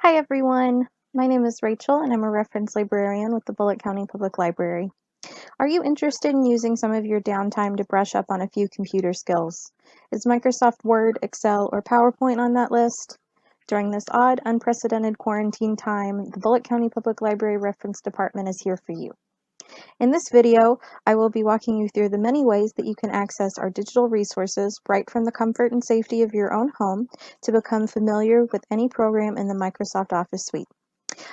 Hi everyone, my name is Rachel and I'm a reference librarian with the Bullitt County Public Library. Are you interested in using some of your downtime to brush up on a few computer skills? Is Microsoft Word, Excel, or PowerPoint on that list? During this odd, unprecedented quarantine time, the Bullitt County Public Library Reference Department is here for you. In this video, I will be walking you through the many ways that you can access our digital resources right from the comfort and safety of your own home to become familiar with any program in the Microsoft Office suite.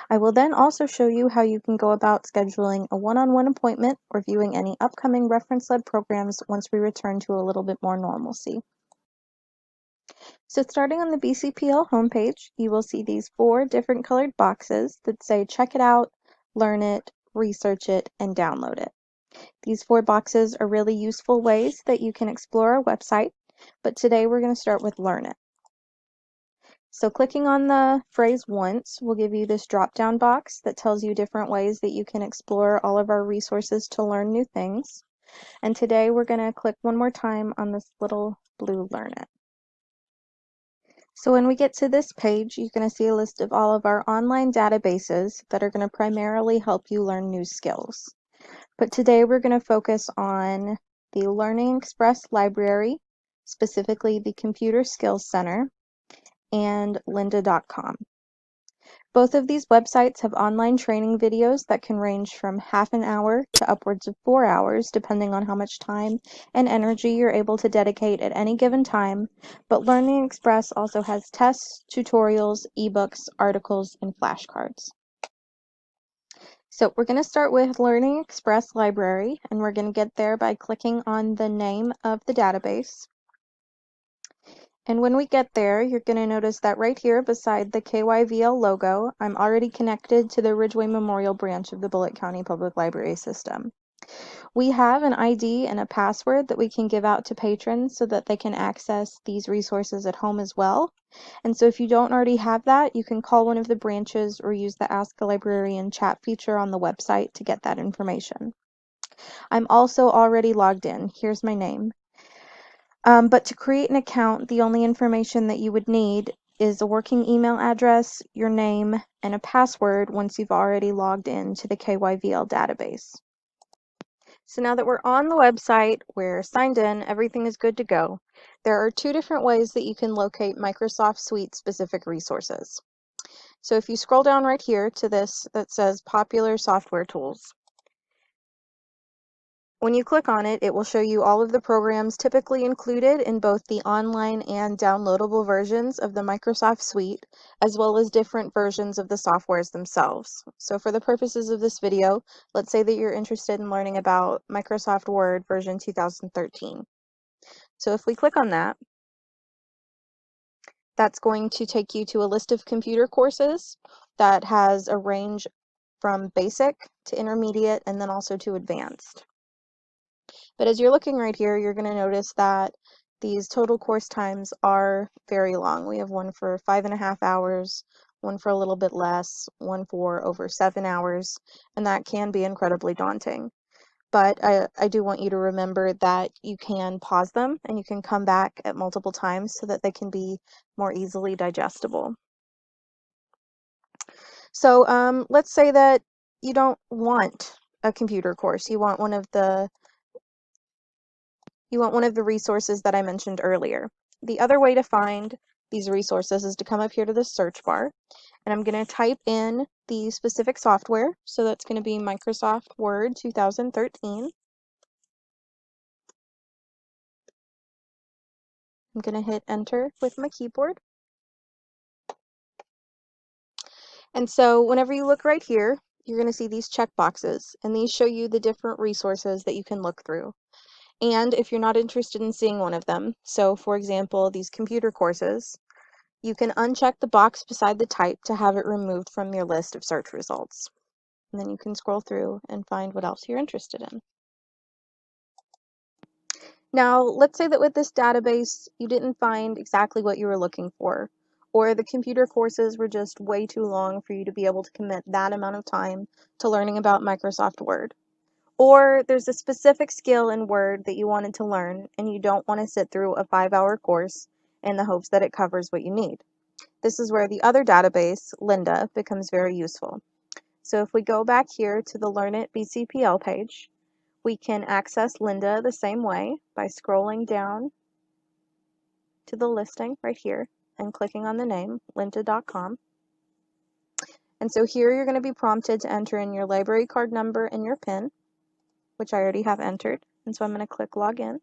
I will then also show you how you can go about scheduling a one-on-one appointment or viewing any upcoming reference-led programs once we return to a little bit more normalcy. So starting on the BCPL homepage, you will see these 4 different colored boxes that say check it out, learn it, research it, and download it. These 4 boxes are really useful ways that you can explore our website, but today we're going to start with learn it. So clicking on the phrase once will give you this drop-down box that tells you different ways that you can explore all of our resources to learn new things. And today we're going to click one more time on this little blue Learn It. So when we get to this page, you're going to see a list of all of our online databases that are going to primarily help you learn new skills. But today we're going to focus on the Learning Express Library, specifically the Computer Skills Center, and lynda.com. Both of these websites have online training videos that can range from half an hour to upwards of 4 hours, depending on how much time and energy you're able to dedicate at any given time. But Learning Express also has tests, tutorials, ebooks, articles, and flashcards. So we're going to start with Learning Express Library, and we're going to get there by clicking on the name of the database. And when we get there, you're going to notice that right here beside the KYVL logo, I'm already connected to the Ridgeway Memorial branch of the Bullitt County Public Library System. We have an ID and a password that we can give out to patrons so that they can access these resources at home as well. And so if you don't already have that, you can call one of the branches or use the Ask a Librarian chat feature on the website to get that information. I'm also already logged in. Here's my name. But to create an account, the only information that you would need is a working email address, your name, and a password once you've already logged in to the KYVL database. So now that we're on the website, we're signed in, everything is good to go. There are 2 different ways that you can locate Microsoft Suite specific resources. So if you scroll down right here to this that says Popular Software Tools, when you click on it, it will show you all of the programs typically included in both the online and downloadable versions of the Microsoft Suite, as well as different versions of the softwares themselves. So for the purposes of this video, let's say that you're interested in learning about Microsoft Word version 2013. So if we click on that, that's going to take you to a list of computer courses that has a range from basic to intermediate and then also to advanced. But as you're looking right here, you're going to notice that these total course times are very long. We have one for 5.5 hours, one for a little bit less, one for over 7 hours, and that can be incredibly daunting. But I do want you to remember that you can pause them and you can come back at multiple times so that they can be more easily digestible. So let's say that you don't want a computer course. You want one of the resources that I mentioned earlier. The other way to find these resources is to come up here to the search bar, and I'm going to type in the specific software. So that's going to be Microsoft Word 2013. I'm going to hit enter with my keyboard. And so whenever you look right here, you're going to see these check boxes, and these show you the different resources that you can look through. And if you're not interested in seeing one of them, so for example, these computer courses, you can uncheck the box beside the type to have it removed from your list of search results. And then you can scroll through and find what else you're interested in. Now, let's say that with this database, you didn't find exactly what you were looking for, or the computer courses were just way too long for you to be able to commit that amount of time to learning about Microsoft Word. Or there's a specific skill in Word that you wanted to learn and you don't want to sit through a 5-hour course in the hopes that it covers what you need. this is where the other database, Lynda, becomes very useful. So if we go back here to the Learn It BCPL page, we can access Lynda the same way by scrolling down to the listing right here and clicking on the name, lynda.com. And so here you're going to be prompted to enter in your library card number and your PIN, which I already have entered. And so I'm going to click Login.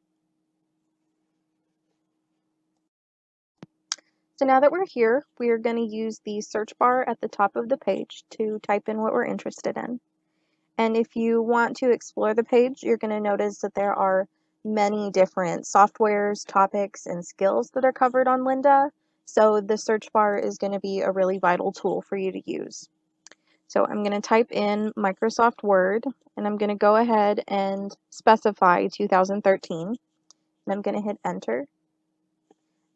So now that we're here, we are going to use the search bar at the top of the page to type in what we're interested in. And if you want to explore the page, you're going to notice that there are many different softwares, topics, and skills that are covered on Lynda. So the search bar is going to be a really vital tool for you to use. So I'm going to type in Microsoft Word, and I'm going to go ahead and specify 2013. And I'm going to hit Enter.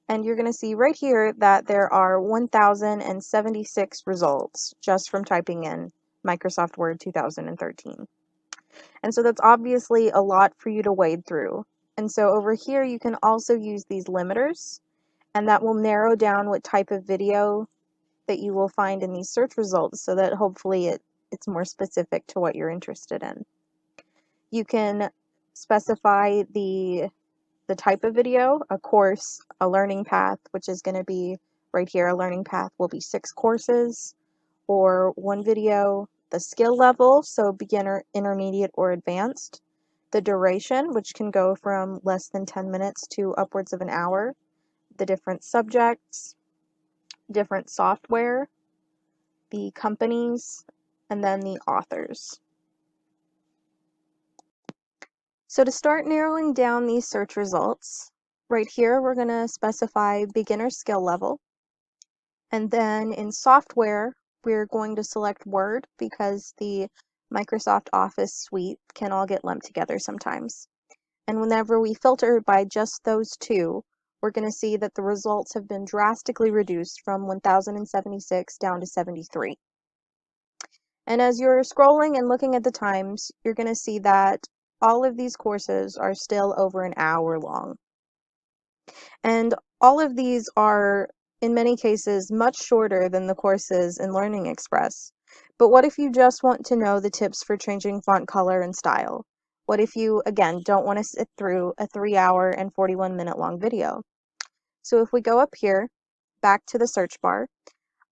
And you're going to see right here that there are 1,076 results just from typing in Microsoft Word 2013. And so that's obviously a lot for you to wade through. And so over here, you can also use these limiters, and that will narrow down what type of video that you will find in these search results so that hopefully it's more specific to what you're interested in. You can specify the type of video, a course, a learning path, which is going to be right here. A learning path will be 6 courses or 1 video, the skill level, so beginner, intermediate, or advanced, the duration, which can go from less than 10 minutes to upwards of an hour, the different subjects, different software, the companies, and then the authors. So to start narrowing down these search results, right here we're going to specify beginner skill level. And then in software, we're going to select Word because the Microsoft Office suite can all get lumped together sometimes. And whenever we filter by just those two, we're going to see that the results have been drastically reduced from 1,076 down to 73. And as you're scrolling and looking at the times, you're going to see that all of these courses are still over an hour long. And all of these are, in many cases, much shorter than the courses in Learning Express. But what if you just want to know the tips for changing font color and style? What if you, again, don't want to sit through a 3-hour and 41-minute long video? So if we go up here, back to the search bar,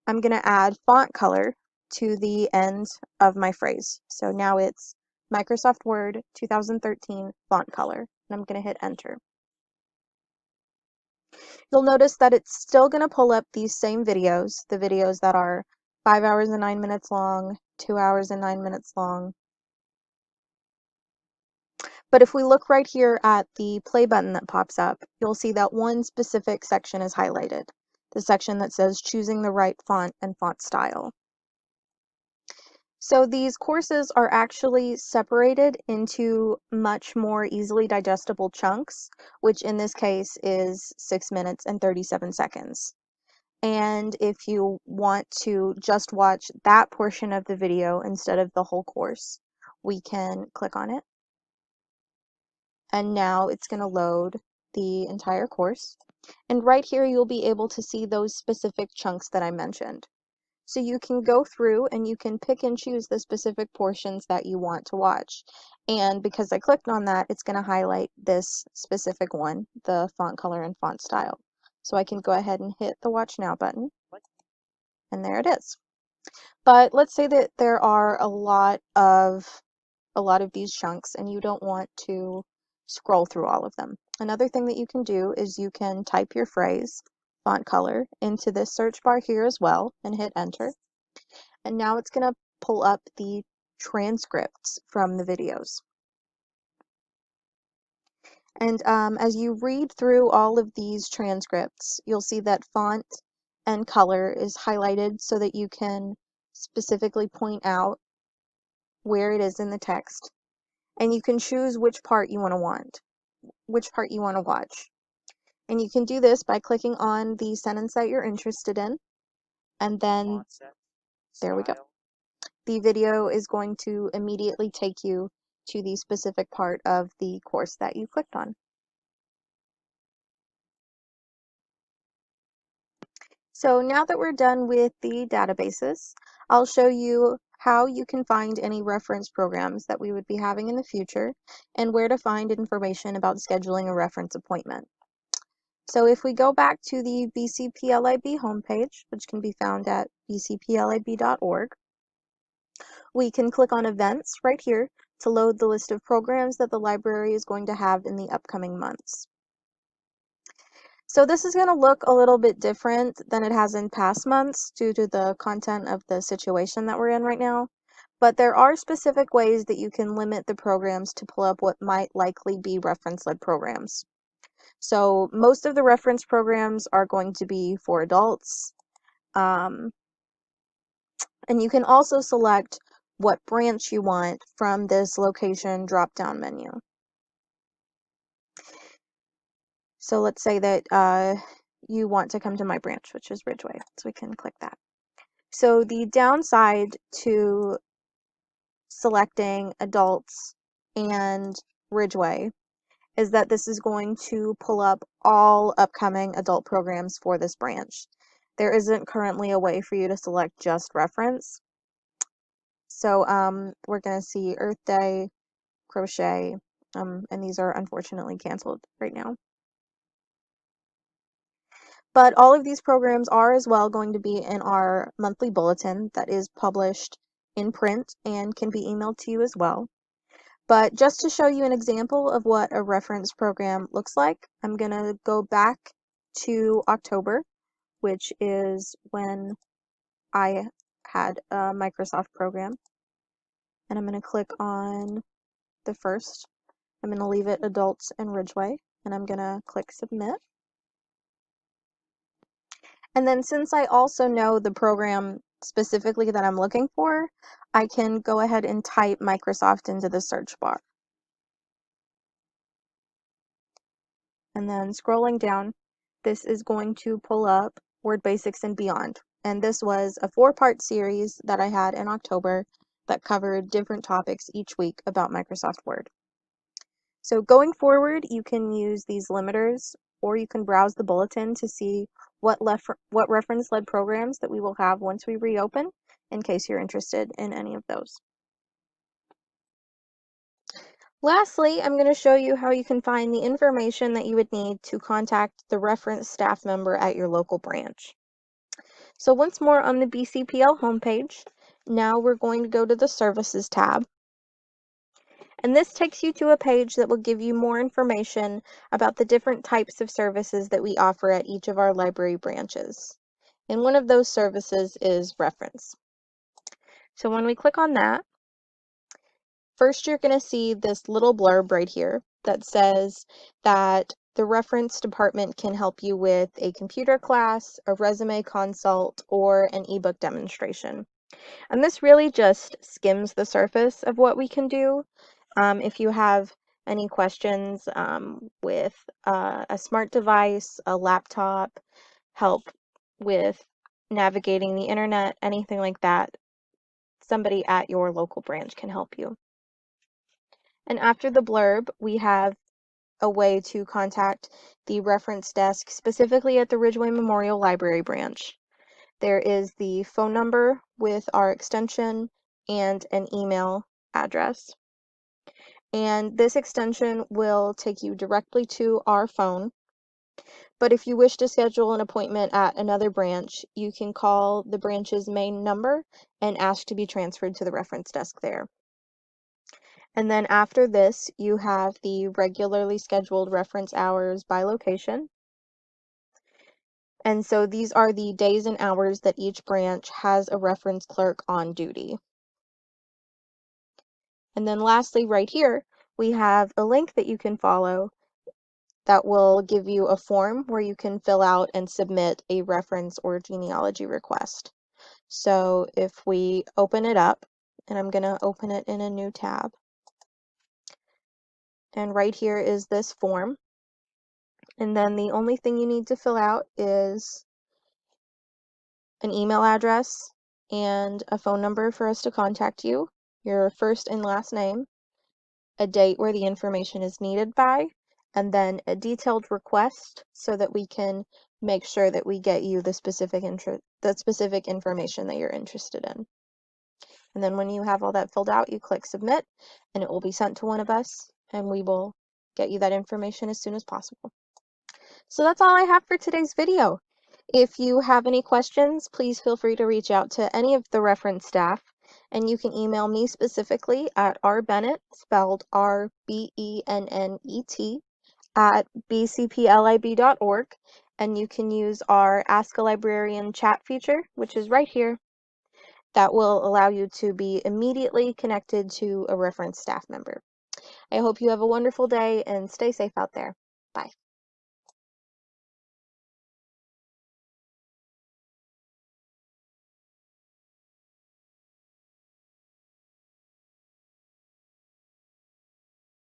I'm going to add font color to the end of my phrase. So now it's Microsoft Word 2013 font color, and I'm going to hit Enter. You'll notice that it's still going to pull up these same videos, the videos that are 5 hours and 9 minutes long, 2 hours and 9 minutes long. But if we look right here at the play button that pops up, you'll see that one specific section is highlighted, the section that says choosing the right font and font style. So these courses are actually separated into much more easily digestible chunks, which in this case is 6 minutes and 37 seconds. And if you want to just watch that portion of the video instead of the whole course, we can click on it. And now it's going to load the entire course. And right here, you'll be able to see those specific chunks that I mentioned. So you can go through and you can pick and choose the specific portions that you want to watch. And because I clicked on that, it's going to highlight this specific one, the font color and font style. So I can go ahead and hit the Watch Now button. And there it is. But let's say that there are a lot of these chunks and you don't want to scroll through all of them. Another thing that you can do is you can type your phrase, font color, into this search bar here as well and hit Enter. And now it's going to pull up the transcripts from the videos. And as you read through all of these transcripts, you'll see that font and color is highlighted so that you can specifically point out where it is in the text. And you can choose which part you want to watch. And you can do this by clicking on the sentence that you're interested in. And then, there we go. The video is going to immediately take you to the specific part of the course that you clicked on. So now that we're done with the databases, I'll show you how you can find any reference programs that we would be having in the future and where to find information about scheduling a reference appointment. So if we go back to the BCPLIB homepage, which can be found at bcplib.org, we can click on Events right here to load the list of programs that the library is going to have in the upcoming months. So this is going to look a little bit different than it has in past months due to the content of the situation that we're in right now. But there are specific ways that you can limit the programs to pull up what might likely be reference-led programs. So most of the reference programs are going to be for adults. And you can also select what branch you want from this location drop-down menu. So let's say that you want to come to my branch, which is Ridgeway. So we can click that. So the downside to selecting adults and Ridgeway is that this is going to pull up all upcoming adult programs for this branch. There isn't currently a way for you to select just reference. So we're going to see Earth Day, Crochet, and these are unfortunately canceled right now. But all of these programs are as well going to be in our monthly bulletin that is published in print and can be emailed to you as well. But just to show you an example of what a reference program looks like, I'm going to go back to October, which is when I had a Microsoft program. And I'm going to click on the first. I'm going to leave it Adults and Ridgeway, and I'm going to click Submit. And then since I also know the program specifically that I'm looking for, I can go ahead and type Microsoft into the search bar. And then scrolling down, this is going to pull up Word Basics and Beyond. And this was a 4-part series that I had in October that covered different topics each week about Microsoft Word. So going forward, you can use these limiters, or you can browse the bulletin to see what reference-led programs that we will have once we reopen, in case you're interested in any of those. Lastly, I'm going to show you how you can find the information that you would need to contact the reference staff member at your local branch. So once more on the BCPL homepage, now we're going to go to the Services tab. And this takes you to a page that will give you more information about the different types of services that we offer at each of our library branches. And one of those services is reference. So when we click on that, first you're going to see this little blurb right here that says that the reference department can help you with a computer class, a resume consult, or an ebook demonstration. And this really just skims the surface of what we can do. If you have any questions with a smart device, a laptop, help with navigating the internet, anything like that, somebody at your local branch can help you. And after the blurb, we have a way to contact the reference desk, specifically at the Ridgeway Memorial Library branch. There is the phone number with our extension and an email address. And this extension will take you directly to our phone. But if you wish to schedule an appointment at another branch, you can call the branch's main number and ask to be transferred to the reference desk there. And then after this, you have the regularly scheduled reference hours by location. And so these are the days and hours that each branch has a reference clerk on duty. And then lastly, right here, we have a link that you can follow that will give you a form where you can fill out and submit a reference or genealogy request. So if we open it up, and I'm going to open it in a new tab, and right here is this form. And then the only thing you need to fill out is an email address and a phone number for us to contact you, your first and last name, a date where the information is needed by, and then a detailed request so that we can make sure that we get you the specific information that you're interested in. And then when you have all that filled out, you click submit and it will be sent to one of us and we will get you that information as soon as possible. So that's all I have for today's video. If you have any questions, please feel free to reach out to any of the reference staff, and you can email me specifically at rbennett, spelled RBENNET, at bcplib.org, and you can use our Ask a Librarian chat feature, which is right here, that will allow you to be immediately connected to a reference staff member. I hope you have a wonderful day and stay safe out there. Bye.